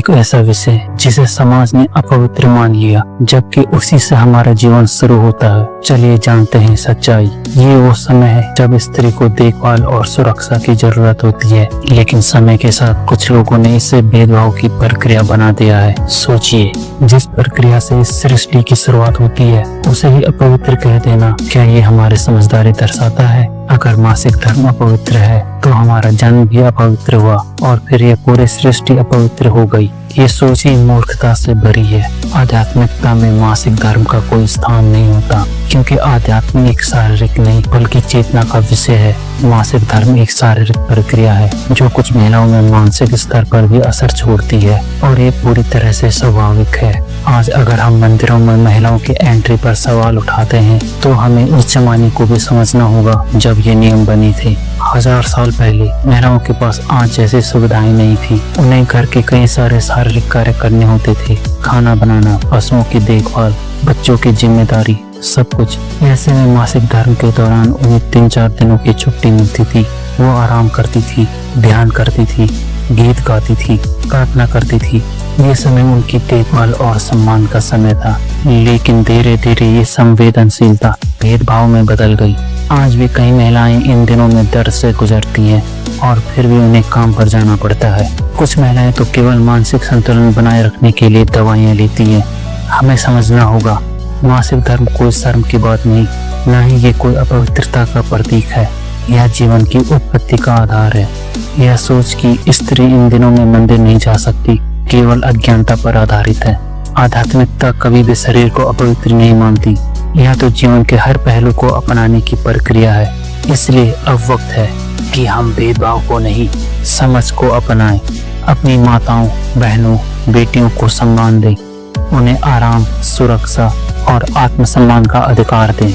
एक ऐसा विषय जिसे समाज ने अपवित्र मान लिया, जबकि उसी से हमारा जीवन शुरू होता है। चलिए जानते हैं सच्चाई। ये वो समय है जब स्त्री को देखभाल और सुरक्षा की जरूरत होती है, लेकिन समय के साथ कुछ लोगों ने इसे भेदभाव की प्रक्रिया बना दिया है। सोचिए, जिस प्रक्रिया से इस सृष्टि की शुरुआत होती है उसे ही अपवित्र कह देना, क्या ये हमारी समझदारी दर्शाता है? अगर मासिक धर्म अपवित्र है तो हमारा जन्म भी अपवित्र हुआ और फिर ये पूरी सृष्टि अपवित्र हो गई। ये सोच ही मूर्खता से भरी है। आध्यात्मिकता में मासिक धर्म का कोई स्थान नहीं होता, क्योंकि आध्यात्म एक शारीरिक नहीं बल्कि चेतना का विषय है। मासिक धर्म एक शारीरिक प्रक्रिया है जो कुछ महिलाओं में मानसिक स्तर पर भी असर छोड़ती है, और ये पूरी तरह से स्वाभाविक है। आज अगर हम मंदिरों में महिलाओं की एंट्री पर सवाल उठाते हैं तो हमें उस जमाने को भी समझना होगा जब ये नियम बने थे। 1000 साल पहले महिलाओं के पास आज जैसी सुविधाएं नहीं थी। उन्हें घर के कई सारे शारीरिक कार्य करने होते थे, खाना बनाना, पशुओं की देखभाल, बच्चों की जिम्मेदारी, सब कुछ। ऐसे में मासिक धर्म के दौरान उन्हें 3-4 दिनों की छुट्टी मिलती थी। वो आराम करती थी, ध्यान करती थी, गीत गाती थी, प्रार्थना करती थी। ये समय उनकी देखभाल और सम्मान का समय था। लेकिन धीरे धीरे ये संवेदनशीलता भेदभाव में बदल गई। आज भी कई महिलाएं इन दिनों में दर्द से गुजरती हैं और फिर भी उन्हें काम पर जाना पड़ता है। कुछ महिलाएं तो केवल मानसिक संतुलन बनाए रखने के लिए दवाइयां लेती हैं। हमें समझना होगा, मासिक धर्म कोई शर्म की बात नहीं, न ही ये कोई अपवित्रता का प्रतीक है। यह जीवन की उत्पत्ति का आधार है। यह सोच कि स्त्री इन दिनों में मंदिर नहीं जा सकती केवल अज्ञानता पर आधारित है। आध्यात्मिकता कभी भी शरीर को अपवित्र नहीं मानती। यह तो जीवन के हर पहलू को अपनाने की प्रक्रिया है। इसलिए अब वक्त है कि हम भेदभाव को नहीं, समझ को अपनाएं। अपनी माताओं, बहनों, बेटियों को सम्मान दें। उन्हें आराम, सुरक्षा और आत्मसम्मान का अधिकार दें।